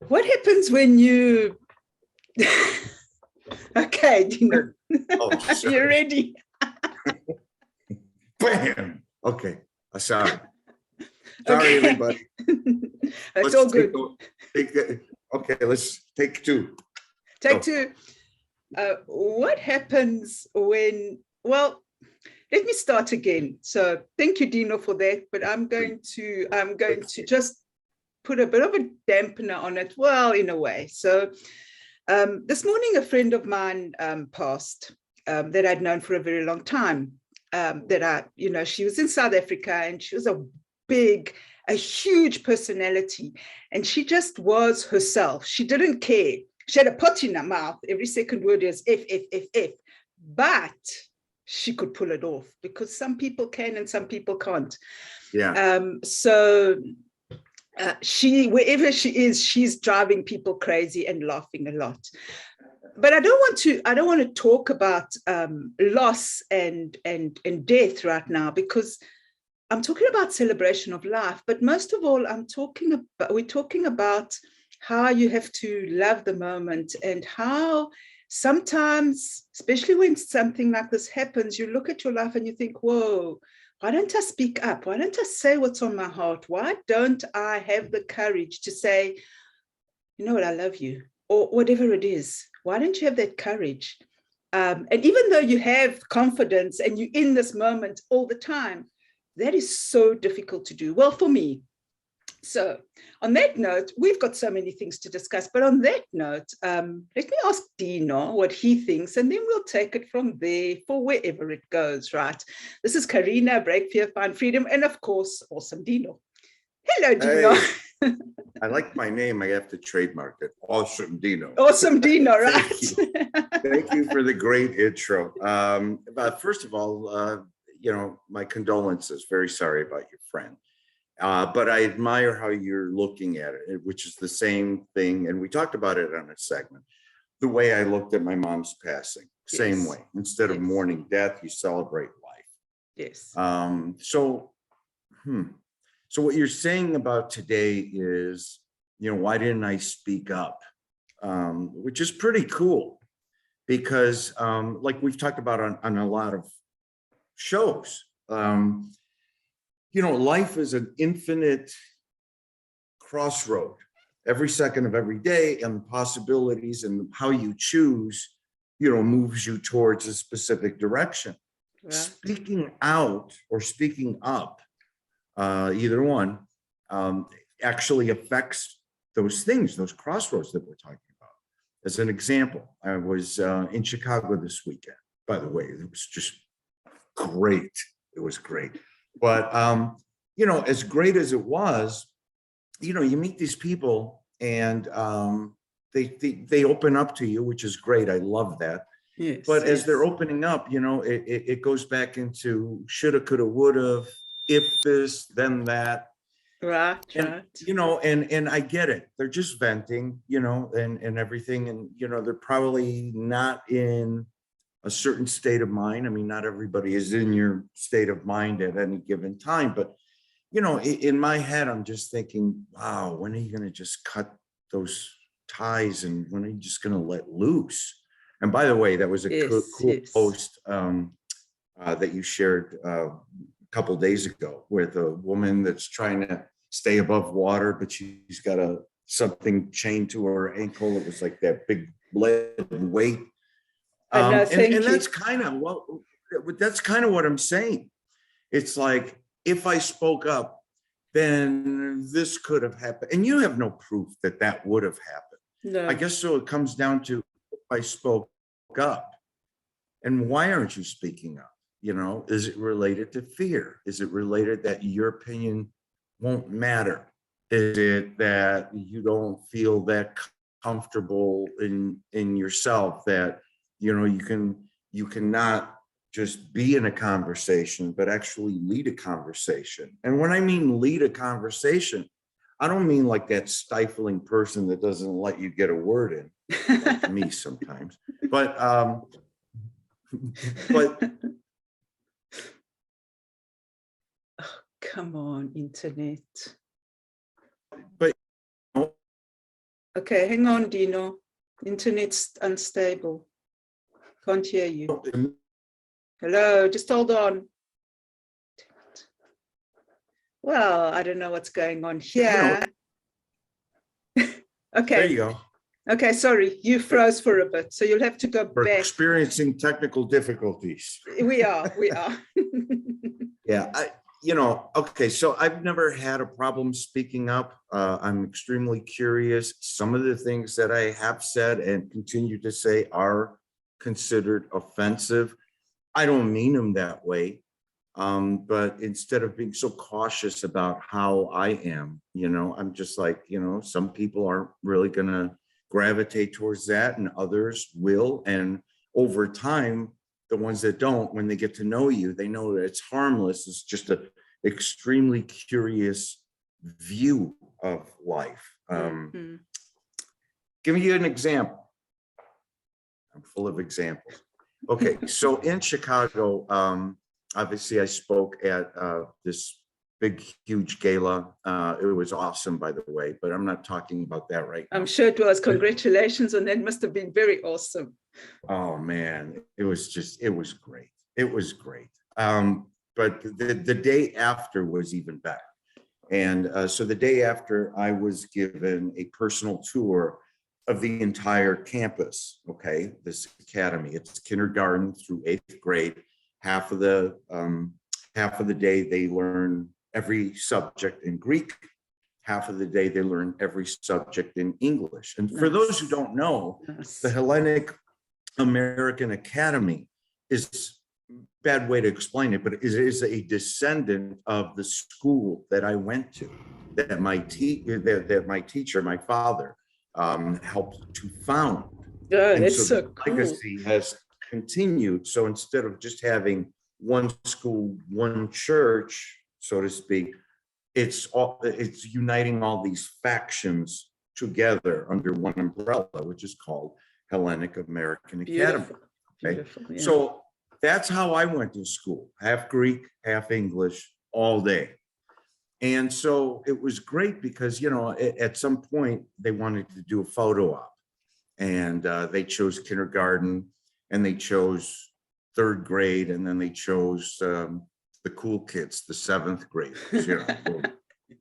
What happens when you... Okay, Dino. Oh, sorry. You're ready. Bam. Okay. Sorry. Okay. Everybody. It's all good. Okay, let's take two. Take two. What happens when, well, let me start again. So thank you, Dino, for that. But I'm going to just put a bit of a dampener on it. Well, in a way. So this morning, a friend of mine passed that I'd known for a very long time. She was in South Africa and she was a huge personality. And she just was herself. She didn't care. She had a pot in her mouth. Every second word is F, F, F, F. But she could pull it off because some people can and some people can't. Yeah. Wherever she is, she's driving people crazy and laughing a lot. But I don't want to talk about loss and death right now, because I'm talking about celebration of life. But most of all, we're talking about how you have to love the moment, and how sometimes, especially when something like this happens, you look at your life and you think, whoa, why don't I speak up? Why don't I say what's on my heart? Why don't I have the courage to say, you know what, I love you, or whatever it is? Why don't you have that courage? And even though you have confidence and you're in this moment all the time, that is so difficult to do. Well, for me. So on that note, we've got so many things to discuss, but on that note, let me ask Dino what he thinks, and then we'll take it from there for wherever it goes, right? This is Carina, Break Fear, Find Freedom, and of course, awesome Dino. Hello, Dino. Hey, I like my name. I have to trademark it. Awesome Dino. Awesome Dino, right? Thank you for the great intro. But first of all, my condolences. Very sorry about your friend. But I admire how you're looking at it, which is the same thing. And we talked about it on a segment. The way I looked at my mom's passing, same way. Instead of mourning death, you celebrate life. Yes. So what you're saying about today is, why didn't I speak up? Which is pretty cool, because like we've talked about on a lot of shows, life is an infinite crossroad. Every second of every day, and the possibilities and how you choose, moves you towards a specific direction. Right. Speaking out or speaking up, either one, actually affects those things, those crossroads that we're talking about. As an example, I was in Chicago this weekend. By the way, it was just great. It was great. But, as great as it was, you meet these people and they open up to you, which is great. I love that. Yes, but as they're opening up, it goes back into shoulda, coulda, woulda, if this, then that. Right. And I get it. They're just venting, and everything. And, they're probably not in a certain state of mind. I mean, not everybody is in your state of mind at any given time, but in my head, I'm just thinking, wow, when are you going to just cut those ties, and when are you just going to let loose? And by the way, that was a cool post that you shared a couple of days ago, with a woman that's trying to stay above water, but she's got something chained to her ankle. It was like that big lead weight. And that's kind of what I'm saying. It's like, if I spoke up, then this could have happened. And you have no proof that would have happened. No. I guess so. It comes down to, if I spoke up, and why aren't you speaking up? Is it related to fear? Is it related that your opinion won't matter? Is it that you don't feel that comfortable in yourself, that you cannot just be in a conversation, but actually lead a conversation? And when I mean lead a conversation, I don't mean like that stifling person that doesn't let you get a word in, like me sometimes. But oh, come on, internet. But Okay, hang on, Dino. Internet's unstable. Can't hear you. Hello, just hold on. Well, I don't know what's going on here. Okay. There you go. Okay, sorry, you froze for a bit, so you'll have to go We're back. experiencing technical difficulties. We are. Yeah, okay, so I've never had a problem speaking up. I'm extremely curious. Some of the things that I have said and continue to say are considered offensive. I don't mean them that way. But instead of being so cautious about how I am, I'm just like, some people aren't really gonna gravitate towards that and others will. And over time, the ones that don't, when they get to know you, they know that it's harmless. It's just an extremely curious view of life. Give you an example. I'm full of examples. Okay, so in Chicago, obviously I spoke at this big, huge gala. It was awesome, by the way, but I'm not talking about that right now. I'm sure it was. Congratulations on that. Must have been very awesome. Oh man, it was great. It was great. But the day after was even better. And so the day after, I was given a personal tour of the entire campus, okay, this academy. It's kindergarten through 8th grade. Half of the day they learn every subject in Greek. Half of the day they learn every subject in English. And for those who don't know, the Hellenic American Academy is a bad way to explain it, but it is a descendant of the school that I went to, that my teacher, my father, helped to found. Oh, and that's so so the legacy has continued. So instead of just having one school, one church, so to speak, it's uniting all these factions together under one umbrella, which is called Hellenic American Academy. Okay? Beautiful, yeah. So that's how I went to school, half Greek, half English, all day. And so it was great because, at some point they wanted to do a photo op, and they chose kindergarten, and they chose 3rd grade, and then they chose the cool kids, the 7th graders.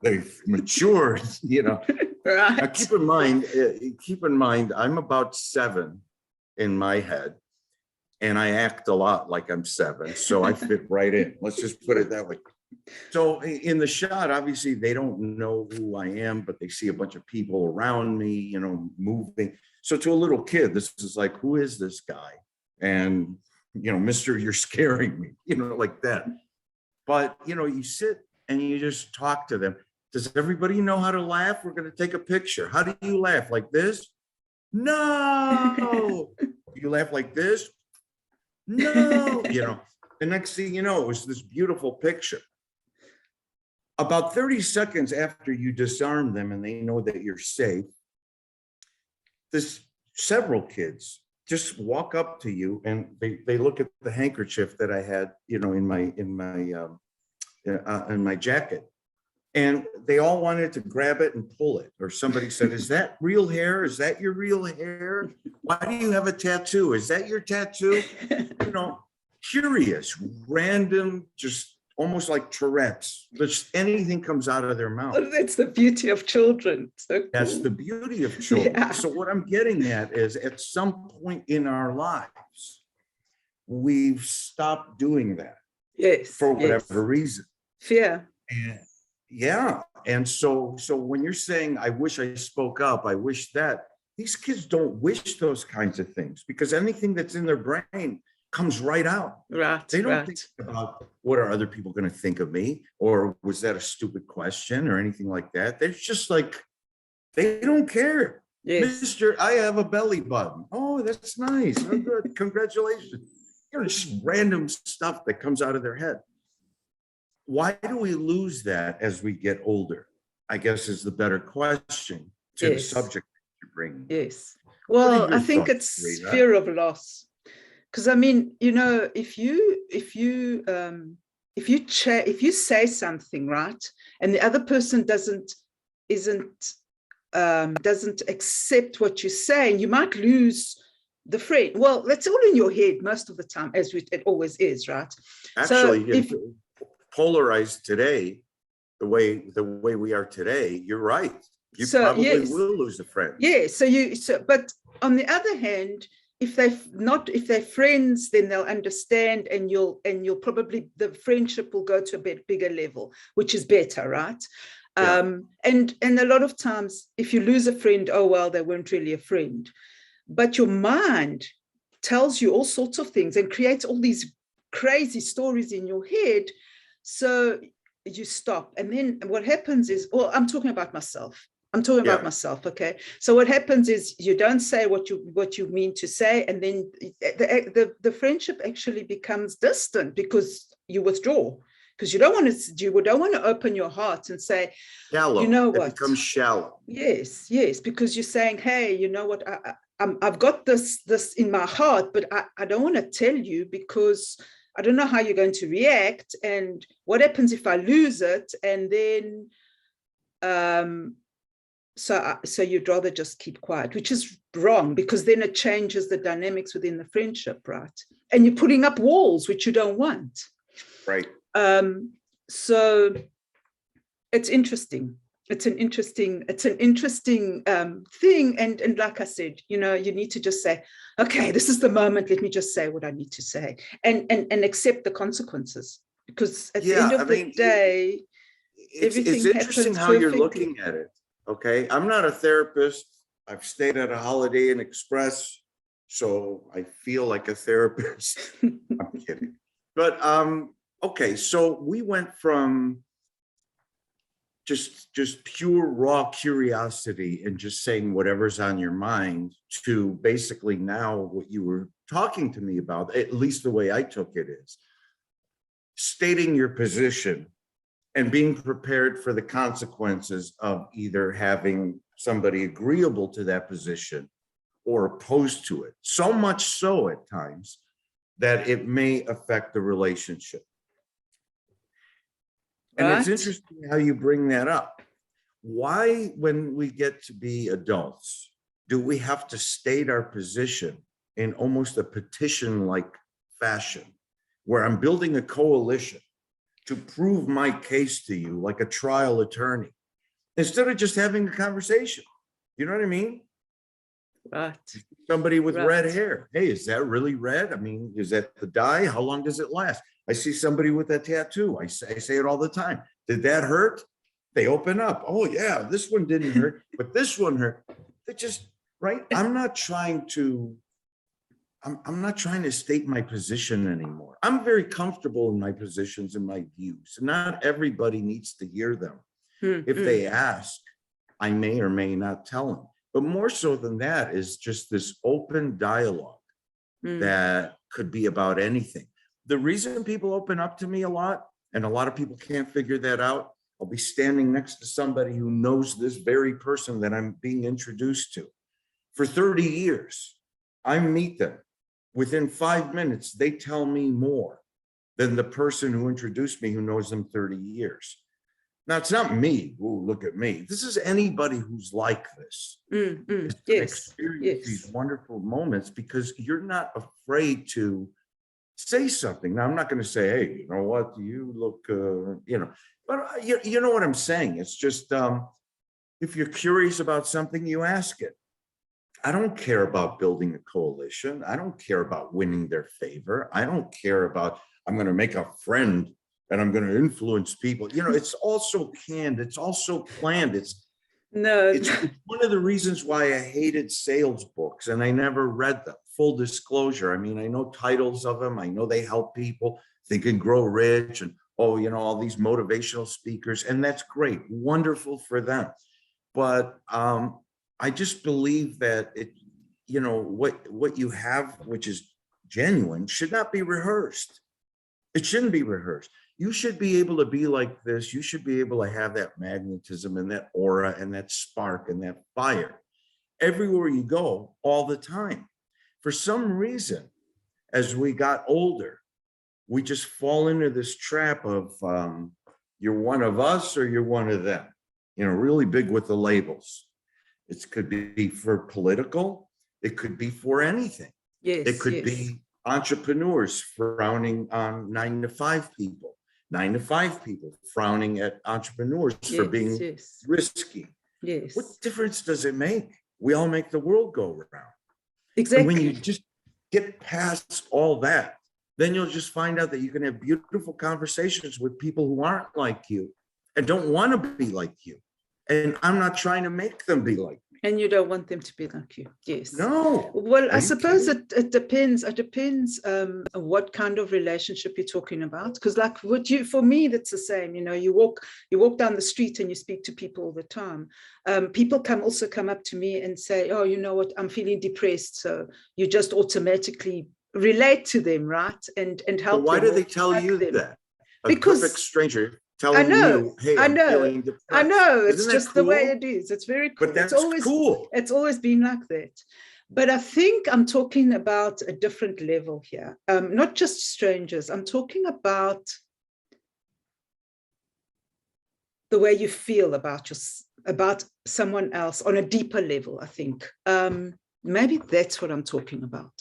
They've matured. Right. Now keep in mind, I'm about 7 in my head, and I act a lot like I'm 7, so I fit right in. Let's just put it that way. So in the shot, obviously they don't know who I am, but they see a bunch of people around me, moving. So to a little kid, this is like, who is this guy? And, Mister, you're scaring me, like that. But, you sit and you just talk to them. Does everybody know how to laugh? We're going to take a picture. How do you laugh? Like this? No. You laugh like this? No. The next thing you know, it was this beautiful picture. About 30 seconds after you disarm them and they know that you're safe, several kids just walk up to you and they look at the handkerchief that I had, in my jacket, and they all wanted to grab it and pull it. Or somebody said, "Is that real hair? Is that your real hair? Why do you have a tattoo? Is that your tattoo?" Curious, random, just almost like Tourette's. Just anything comes out of their mouth. Oh, that's the beauty of children. So cool. That's the beauty of children. Yeah. So what I'm getting at is, at some point in our lives, we've stopped doing that. Yes. For whatever reason. Fear. And yeah. And so when you're saying, I wish I spoke up, I wish that, these kids don't wish those kinds of things, because anything that's in their brain comes right out. Right. They don't think about, what are other people going to think of me? Or was that a stupid question or anything like that? They're just like, they don't care. Yes. Mister, I have a belly button. Oh, that's nice. Oh, good. Congratulations. Just random stuff that comes out of their head. Why do we lose that as we get older? I guess is the better question to the subject that you bring. Yes. Well, I think it's fear of loss. Because I mean, if you say something, right, and the other person isn't doesn't accept what you're saying, you might lose the friend. Well, that's all in your head most of the time, as it always is, right? Actually, so if polarized today, the way we are today, you're right. You so probably yes, will lose a friend. yeah. But on the other hand, if they're friends, then they'll understand, and you'll probably, the friendship will go to a bit bigger level, which is better, right? Yeah. And a lot of times, if you lose a friend, oh well, they weren't really a friend. But your mind tells you all sorts of things and creates all these crazy stories in your head. So you stop. And then what happens is, well, I'm talking about myself. Okay. So what happens is you don't say what you mean to say, and then the friendship actually becomes distant because you withdraw, because you don't want to open your heart and say, Shallow. you know what? It becomes shallow. Yes, because you're saying, hey, you know what? I've got this in my heart, but I don't want to tell you because I don't know how you're going to react, and what happens if I lose it, and then so you'd rather just keep quiet, which is wrong, because then it changes the dynamics within the friendship, right? And you're putting up walls which you don't want. Right. So it's interesting. It's an interesting thing. And like I said, you need to just say, okay, this is the moment. Let me just say what I need to say, and accept the consequences, because at the end of the day, it's interesting how you're looking at it. Okay. I'm not a therapist. I've stayed at a Holiday Inn Express, so I feel like a therapist. I'm kidding. But okay, so we went from just pure raw curiosity and just saying whatever's on your mind to basically now what you were talking to me about, at least the way I took it, is stating your position and being prepared for the consequences of either having somebody agreeable to that position or opposed to it. So much so at times that it may affect the relationship. And it's interesting how you bring that up. Why, when we get to be adults, do we have to state our position in almost a petition-like fashion, where I'm building a coalition to prove my case to you like a trial attorney, instead of just having a conversation? You know what I mean? Right. Somebody with red hair. Hey, is that really red? I mean, is that the dye? How long does it last? I see somebody with a tattoo. I say it all the time. Did that hurt? They open up. Oh yeah, this one didn't hurt, but this one hurt. They just, right? I'm not trying to state my position anymore. I'm very comfortable in my positions and my views. Not everybody needs to hear them. If they ask, I may or may not tell them. But more so than that is just this open dialogue that could be about anything. The reason people open up to me a lot, and a lot of people can't figure that out, I'll be standing next to somebody who knows this very person that I'm being introduced to for 30 years. I meet them. Within 5 minutes, they tell me more than the person who introduced me, who knows them 30 years. Now, it's not me. Ooh, look at me. This is anybody who's like this. Experience these wonderful moments because you're not afraid to say something. Now, I'm not going to say, hey, you know what? You look, but you know what I'm saying. It's just if you're curious about something, you ask it. I don't care about building a coalition. I don't care about winning their favor. I don't care about, I'm going to make a friend and I'm going to influence people. It's all so canned. It's all so planned. It's one of the reasons why I hated sales books and I never read them. Full disclosure. I mean, I know titles of them. I know they help people Think and Grow Rich and, all these motivational speakers. And that's great. Wonderful for them. But I just believe that what you have, which is genuine, should not be rehearsed. It shouldn't be rehearsed. You should be able to be like this. You should be able to have that magnetism and that aura and that spark and that fire everywhere you go all the time. For some reason, as we got older, we just fall into this trap of you're one of us or you're one of them, really big with the labels. It could be for political. It could be for anything. Yes. It could be entrepreneurs frowning on 9-to-5 people. 9-to-5 people frowning at entrepreneurs for being risky. Yes. What difference does it make? We all make the world go round. Exactly. And when you just get past all that, then you'll just find out that you can have beautiful conversations with people who aren't like you and don't want to be like you. And I'm not trying to make them be like me. And you don't want them to be like you. Yes. No. Well, I suppose it depends. It depends what kind of relationship you're talking about. Because like for me, that's the same. You know, you walk down the street and you speak to people all the time. People also come up to me and say, oh, you know what, I'm feeling depressed. So you just automatically relate to them, right? And help them. Why do they tell you that? Because perfect stranger telling you, hey, I'm feeling depressed. I know. It's Isn't just that cool? The way it is. It's very cool. But that's cool. It's always been like that. But I think I'm talking about a different level here. Not just strangers. I'm talking about the way you feel about someone else on a deeper level, I think. Maybe that's what I'm talking about.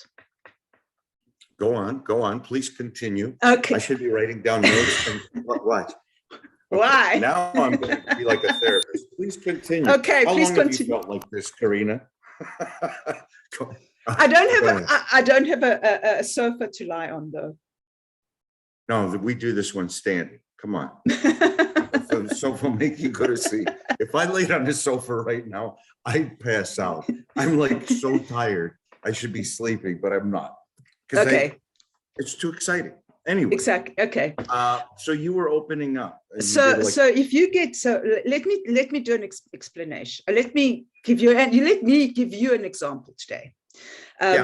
Go on. Please continue. Okay. I should be writing down notes. What? Okay. Why? Now I'm going to be like a therapist. Please continue. Okay, How please long continue. Have you felt like this, Carina? I don't have a sofa to lie on, though. No, we do this one standing. Come on. The sofa will make you go to sleep. If I laid on the sofa right now, I'd pass out. I'm like so tired. I should be sleeping, but I'm not. Okay. It's too exciting. Anyway. Exactly. Okay. So you were opening up. So if you get, let me do an explanation. Let me give you an example today.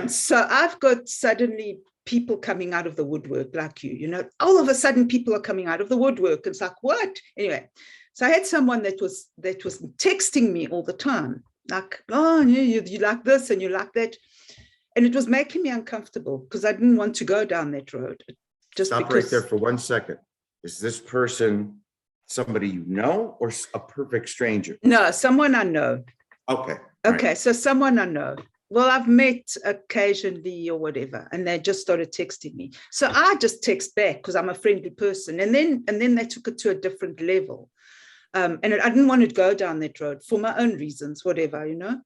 So I've got suddenly people coming out of the woodwork like you know, all of a sudden people are coming out of the woodwork. It's like, what? Anyway, so I had someone that was texting me all the time, like, oh, you like this and you like that. And it was making me uncomfortable because I didn't want to go down that road. Stop right there for 1 second. Is this person somebody you know or a perfect stranger? No, someone I know. Okay. Okay, so someone I know. Well, I've met occasionally or whatever, and they just started texting me. So I just text back because I'm a friendly person. And then they took it to a different level. And I didn't want to go down that road for my own reasons, whatever, you know.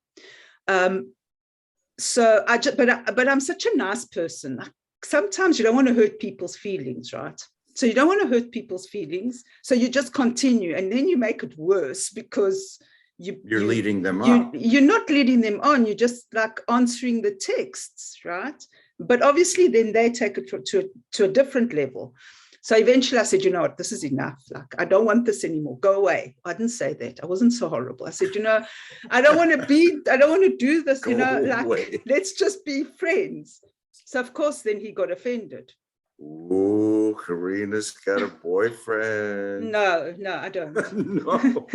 So but I'm such a nice person. Sometimes you don't want to hurt people's feelings, right? So you don't want to hurt people's feelings. So you just continue, and then you make it worse because you're leading them on. You're not leading them on. You're just like answering the texts, right? But obviously, then they take it to a different level. So eventually, I said, you know what, this is enough. Like, I don't want this anymore. Go away. I didn't say that. I wasn't so horrible. I said, you know, I don't want to do this. You know, like, let's just be friends. So of course, then he got offended. Ooh, Carina's got a boyfriend. No, I don't. No.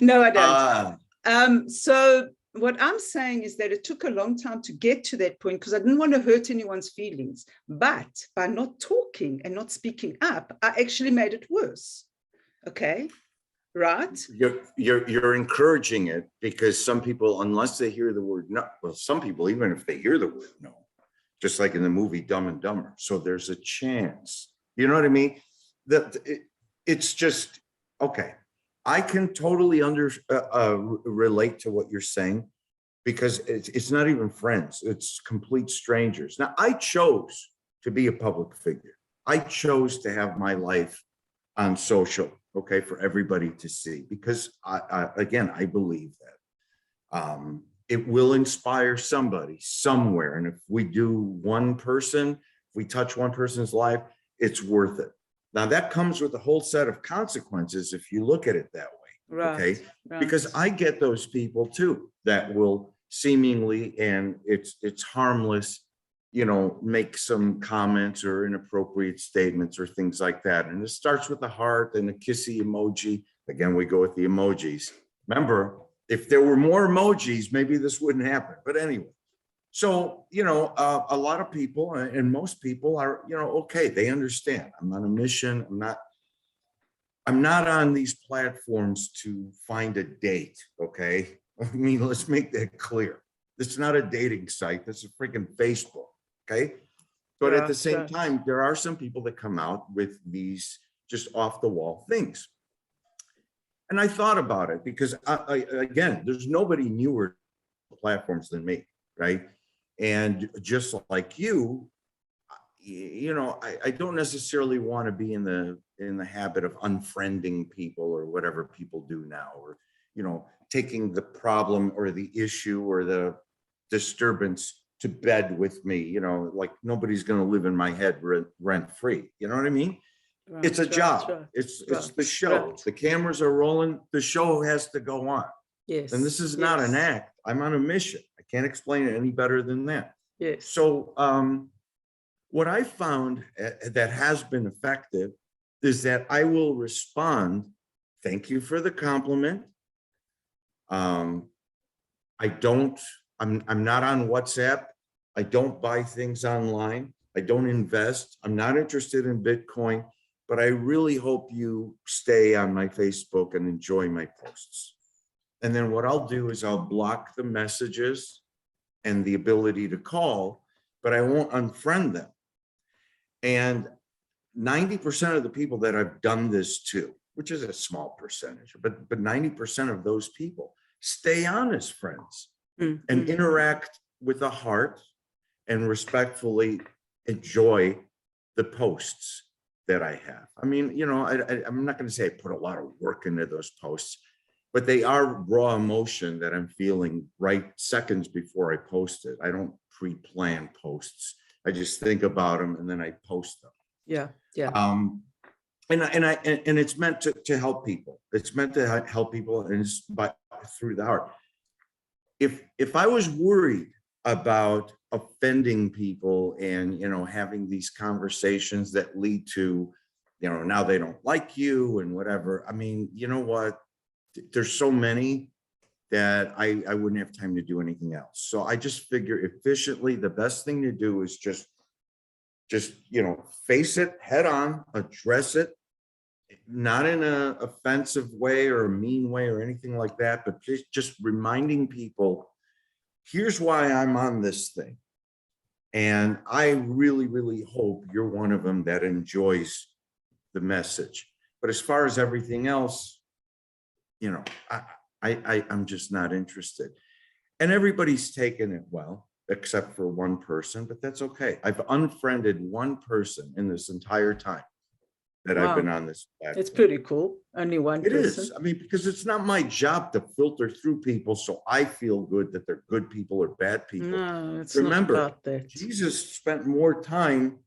No, I don't. So what I'm saying is that it took a long time to get to that point because I didn't want to hurt anyone's feelings. But by not talking and not speaking up, I actually made it worse. Okay. Right. You're encouraging it because some people, unless they hear the word no, well, some people, even if they hear the word no, just like in the movie Dumb and Dumber. So there's a chance, you know what I mean? It's just, okay. I can totally relate to what you're saying because it's not even friends. It's complete strangers. Now, I chose to be a public figure. I chose to have my life on social, okay, for everybody to see, because I believe that it will inspire somebody somewhere. And if we do if we touch one person's life, it's worth it. Now that comes with a whole set of consequences if you look at it that way, right, okay? Right. Because I get those people too that will seemingly, and it's harmless, you know, make some comments or inappropriate statements or things like that. And it starts with a heart and a kissy emoji. Again, we go with the emojis. Remember, if there were more emojis, maybe this wouldn't happen. But anyway, so, you know, a lot of people and most people are, you know, okay, they understand. I'm on a mission. I'm not on these platforms to find a date, okay? I mean, let's make that clear. This is not a dating site. This is freaking Facebook. Okay. But at the same time, there are some people that come out with these just off the wall things. And I thought about it because again, there's nobody newer platforms than me. Right. And just like you know, I don't necessarily want to be in the habit of unfriending people or whatever people do now, or, you know, taking the problem or the issue or the disturbance to bed with me, you know, like nobody's going to live in my head rent free. You know what I mean? Right, it's a job. Right. It's the show. Right. The cameras are rolling. The show has to go on. Yes. And this is not an act. I'm on a mission. I can't explain it any better than that. Yes. So what I found that has been effective is that I will respond. Thank you for the compliment. I'm not on WhatsApp. I don't buy things online. I don't invest. I'm not interested in Bitcoin, but I really hope you stay on my Facebook and enjoy my posts. And then what I'll do is I'll block the messages and the ability to call, but I won't unfriend them. And 90% of the people that I've done this to, which is a small percentage, but 90% of those people stay on as friends and interact with a heart and respectfully enjoy the posts that I have. I mean, you know, I'm not going to say I put a lot of work into those posts, but they are raw emotion that I'm feeling right seconds before I post it. I don't pre-plan posts. I just think about them and then I post them. Yeah, yeah. And it's meant to help people. It's meant to help people, and it's through the heart. If I was worried about offending people and, you know, having these conversations that lead to, you know, now they don't like you and whatever. I mean, you know what? There's so many that I wouldn't have time to do anything else. So I just figure efficiently, the best thing to do is just, you know, face it head on, address it, not in an offensive way or a mean way or anything like that, but just reminding people, here's why I'm on this thing. And I really, really hope you're one of them that enjoys the message. But as far as everything else, you know, I'm just not interested. And everybody's taken it well, except for one person, but that's okay. I've unfriended one person in this entire time that I've been on this platform. It's pretty cool. Only one person. It is. I mean, because it's not my job to filter through people so I feel good that they're good people or bad people. No, it's Remember, not about that. Jesus spent more time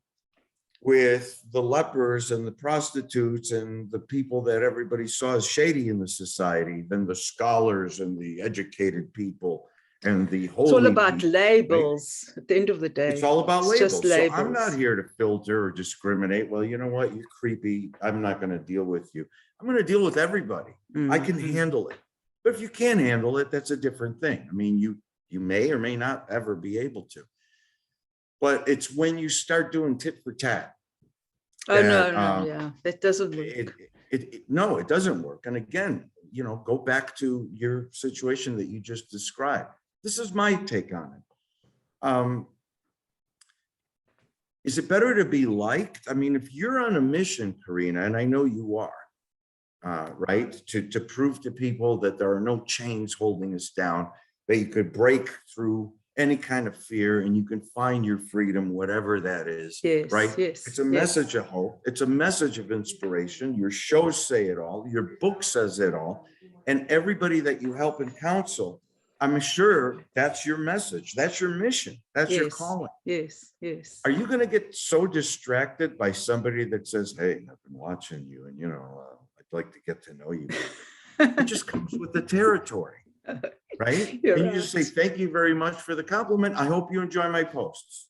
with the lepers and the prostitutes and the people that everybody saw as shady in the society than the scholars and the educated people and the holy. It's all about people, labels, right? At the end of the day. It's all about labels. Just labels. So I'm not here to filter or discriminate. Well, you know what? You're creepy. I'm not going to deal with you. I'm going to deal with everybody. I can handle it. But if you can't handle it, that's a different thing. I mean, you may or may not ever be able to. But it's when you start doing tit for tat. Oh, no, yeah, that doesn't work. No, it doesn't work. And again, you know, go back to your situation that you just described. This is my take on it. Is it better to be liked? I mean, if you're on a mission, Carina, and I know you are, right, to prove to people that there are no chains holding us down, that you could break through any kind of fear and you can find your freedom, whatever that is, yes, right? Yes, it's a message of hope. It's a message of inspiration. Your shows say it all. Your book says it all. And everybody that you help and counsel, I'm sure that's your message. That's your mission. That's your calling. Yes, yes. Are you going to get so distracted by somebody that says, hey, I've been watching you and, you know, I'd like to get to know you. It just comes with the territory. Right? You're and you just say, thank you very much for the compliment. I hope you enjoy my posts.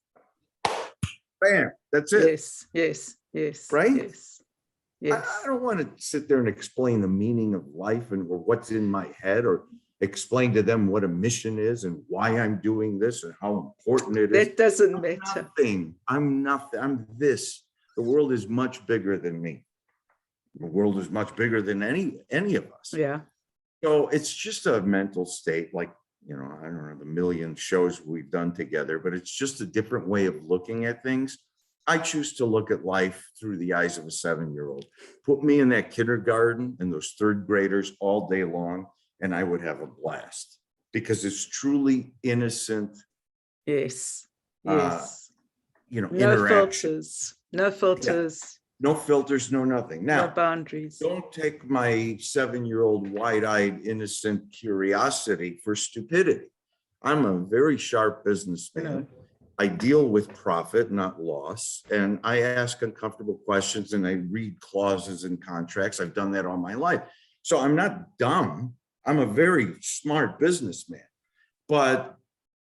Bam. That's it. Yes, yes, yes. Right? Yes. Yes. I don't want to sit there and explain the meaning of life and or what's in my head or explain to them what a mission is and why I'm doing this and how important it is. That doesn't matter. I'm nothing. I'm this. The world is much bigger than me. The world is much bigger than any of us. Yeah. So it's just a mental state, like, you know, I don't know, the million shows we've done together, but it's just a different way of looking at things. I choose to look at life through the eyes of a 7-year-old. Put me in that kindergarten and those third graders all day long, and I would have a blast because it's truly innocent. Yes. Uh, Yes. you know, No interaction. filters. No filters. Yeah. No filters, no nothing. No Now, boundaries. don't take my 7-year-old wide-eyed innocent curiosity for stupidity. I'm a very sharp businessman. No. I deal with profit, not loss, and I ask uncomfortable questions and I read clauses in contracts. I've done that all my life. So I'm not dumb. I'm a very smart businessman, but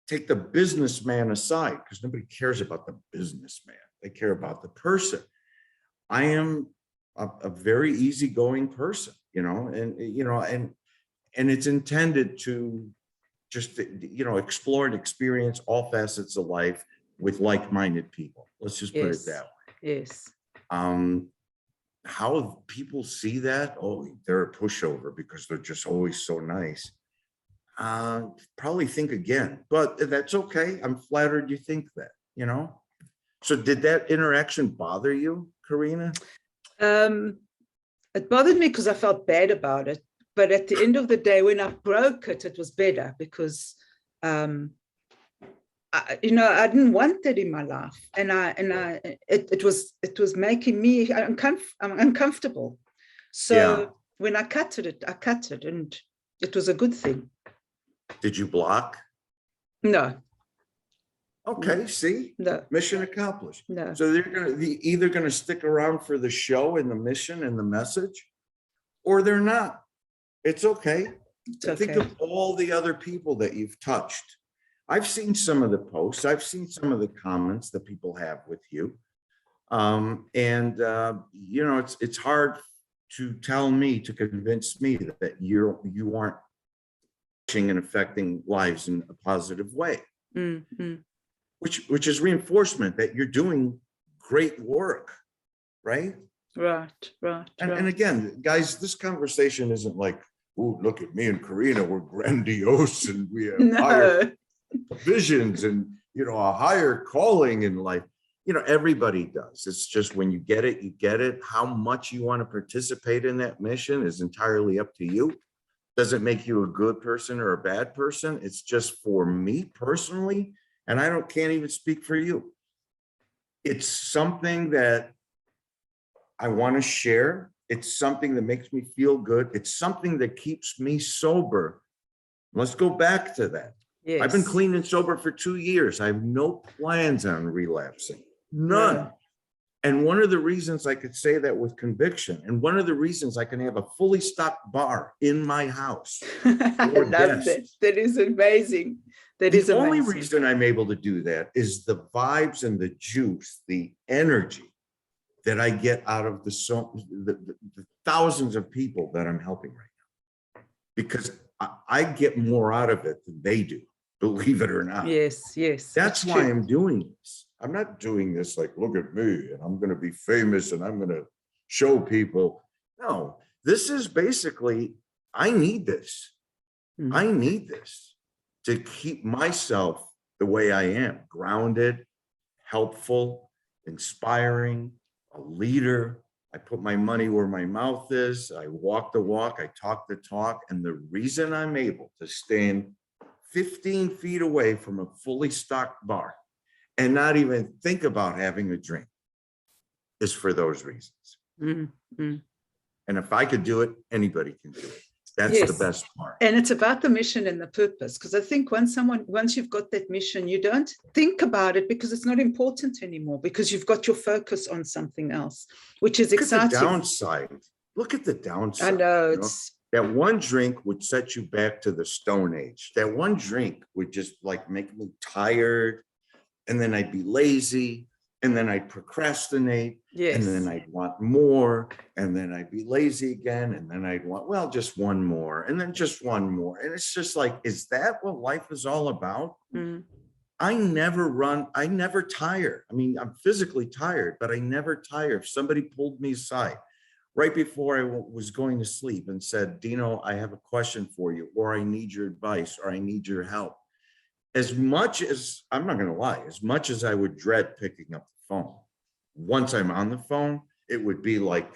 take the businessman aside because nobody cares about the businessman. They care about the person. I am a very easygoing person, you know, and it's intended to just, you know, explore and experience all facets of life with like-minded people. Let's just put it that way. Yes. How people see that, oh, they're a pushover because they're just always so nice. Probably think again, but that's okay. I'm flattered you think that, you know. So did that interaction bother you, Carina? It bothered me because I felt bad about it. But at the end of the day, when I broke it, it was better because, you know, I didn't want that in my life, and it was making me uncomfortable. So Yeah. when I cut it, and it was a good thing. Did you block? No. Okay, see, No. mission accomplished. No. So they're either gonna stick around for the show and the mission and the message, or they're not. It's okay. Think of all the other people that you've touched. I've seen some of the posts. I've seen some of the comments that people have with you. You know, it's hard to convince me that you aren't touching and affecting lives in a positive way. Mm-hmm. Which is reinforcement that you're doing great work, right? Right. And again, guys, this conversation isn't like, oh, look at me and Carina, we're grandiose and we have higher visions and, you know, a higher calling in life. You know, everybody does. It's just when you get it, you get it. How much you want to participate in that mission is entirely up to you. Doesn't make you a good person or a bad person. It's just for me personally, and I can't even speak for you. It's something that I want to share. It's something that makes me feel good. It's something that keeps me sober. Let's go back to that. Yes. I've been clean and sober for 2 years. I have no plans on relapsing. None. No. And one of the reasons I could say that with conviction, and one of the reasons I can have a fully stocked bar in my house. I love that. That is amazing. The only reason I'm able to do that is the vibes and the juice, the energy that I get out of the thousands of people that I'm helping right now, because I get more out of it than they do, believe it or not. Yes. That's why I'm doing this. I'm not doing this like, look at me, and I'm going to be famous and I'm going to show people. No, this is basically, I need this. Mm-hmm. I need this to keep myself the way I am, grounded, helpful, inspiring, a leader. I put my money where my mouth is. I walk the walk. I talk the talk. And the reason I'm able to stand 15 feet away from a fully stocked bar and not even think about having a drink is for those reasons. Mm-hmm. And if I could do it, anybody can do it. That's the best part. And it's about the mission and the purpose. Because I think once you've got that mission, you don't think about it because it's not important anymore, because you've got your focus on something else, which is exciting. Look at the downside. Look at the downside. I know. You know? That one drink would set you back to the Stone Age. That one drink would just like make me tired. And then I'd be lazy. And then I'd procrastinate. Yes. And then I'd want more. And then I'd be lazy again. And then I'd want, well, just one more. And then just one more. And it's just like, is that what life is all about? Mm-hmm. I never tire. I mean, I'm physically tired, but I never tire. If somebody pulled me aside, right before I was going to sleep and said, Dino, I have a question for you, or I need your advice, or I need your help. As much as, I'm not going to lie, as much as I would dread picking up the phone, once I'm on the phone, it would be like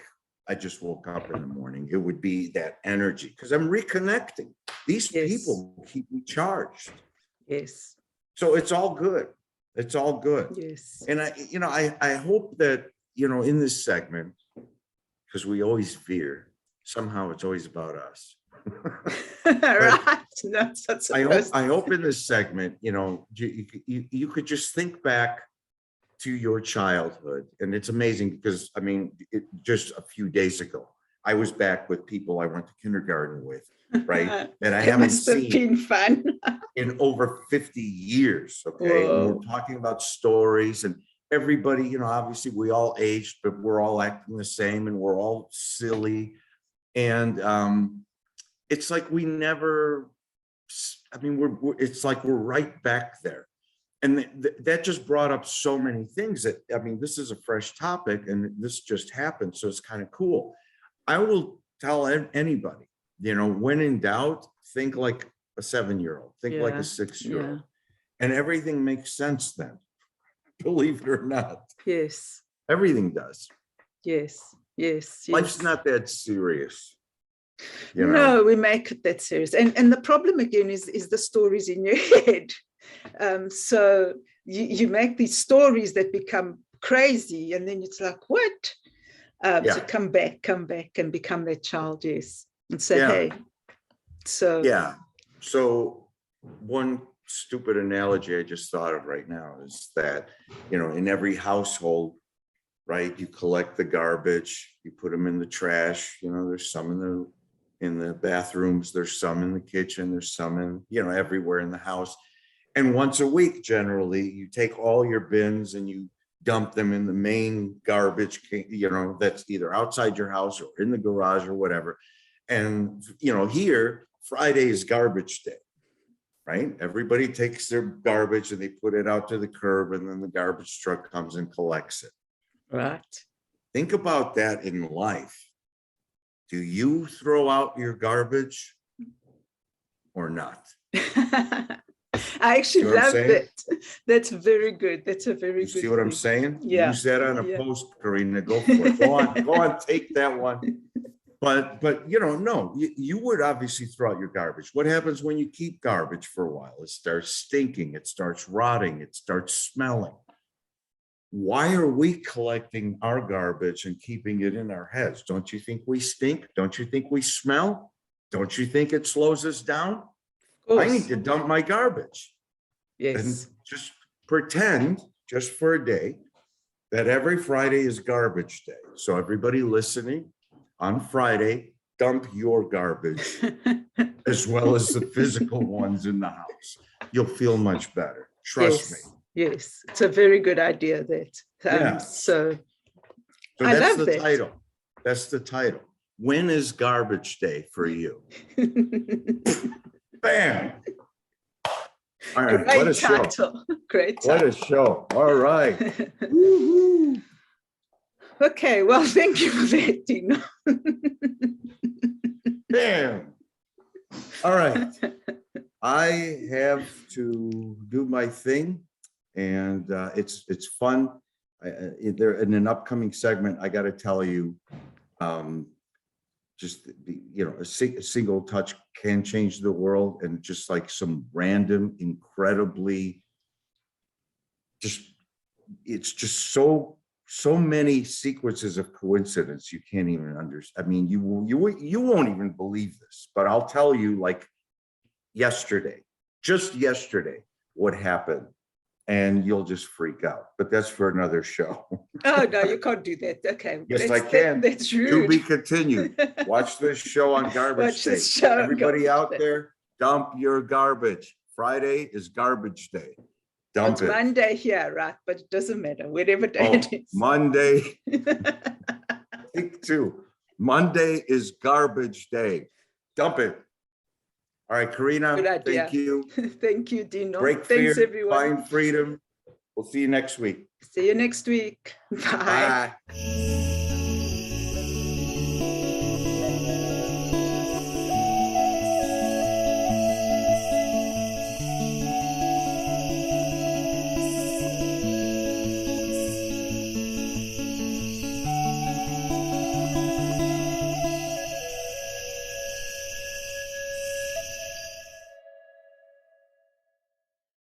I just woke up in the morning. It would be that energy because I'm reconnecting. These people keep me charged. Yes. So it's all good. It's all good. Yes. And I hope that, in this segment, because we always veer, somehow it's always about us. Right. No, that's I hope in this segment, you could just think back to your childhood. And it's amazing because, just a few days ago, I was back with people I went to kindergarten with, right? And I haven't seen been fun. in over 50 years, okay? And we're talking about stories and everybody, obviously we all aged, but we're all acting the same and we're all silly. And it's like we never, it's like we're right back there. And that just brought up so many things that, this is a fresh topic and this just happened. So it's kind of cool. I will tell anybody, when in doubt, think like a 7-year-old, think like a 6-year-old, and everything makes sense then, believe it or not. Yes. Everything does. Yes. Life's not that serious. No, we make it that serious. And the problem again is the stories in your head. So you make these stories that become crazy, and then it's like, what? So come back and become that child, yes. And say, hey. So So one stupid analogy I just thought of right now is that, in every household, right, you collect the garbage, you put them in the trash, there's some in the bathrooms, there's some in the kitchen, there's some in, everywhere in the house. And once a week, generally, you take all your bins and you dump them in the main garbage, that's either outside your house or in the garage or whatever. And, here, Friday is garbage day, right? Everybody takes their garbage and they put it out to the curb, and then the garbage truck comes and collects it. Right. Think about that in life. Do you throw out your garbage or not? I actually love that. That's very good. That's a very good. See what I'm saying? Yeah. Use that on a post, Carina. Go for it. Go on, take that one. But no, you would obviously throw out your garbage. What happens when you keep garbage for a while? It starts stinking. It starts rotting. It starts smelling. Why are we collecting our garbage and keeping it in our heads? Don't you think we stink? Don't you think we smell? Don't you think it slows us down? I need to dump my garbage. Yes. And just pretend, just for a day, that every Friday is garbage day. So everybody listening, on Friday, dump your garbage as well as the physical ones in the house. You'll feel much better. Trust me. Yes, it's a very good idea. So I that's love the that. title. That's the title. When is garbage day for you? Bam. All right. Great What a title. show. Great What title. a show. All right. Woo-hoo. Okay. Well, thank you for that, Dino. Bam. All right. I have to do my thing, and it's fun. In an upcoming segment, I got to tell you, just a single touch can change the world, and just like some random, incredibly, it's just so many sequences of coincidence you can't even understand. You won't even believe this, but I'll tell you, like just yesterday, what happened, and you'll just freak out. But that's for another show. Oh no, you can't do that. Okay. Yes, I can. That's rude. To be continued. Watch this show on Garbage Day. Everybody out there, dump your garbage. Friday is garbage day. Dump it. It's Monday here, right? But it doesn't matter. Whatever day it is. Monday. Take two. Monday is garbage day. Dump it. All right, Carina, thank you. Thank you, Dino. Break Thanks, fear, everyone. find freedom. We'll see you next week. See you next week. Bye. Bye.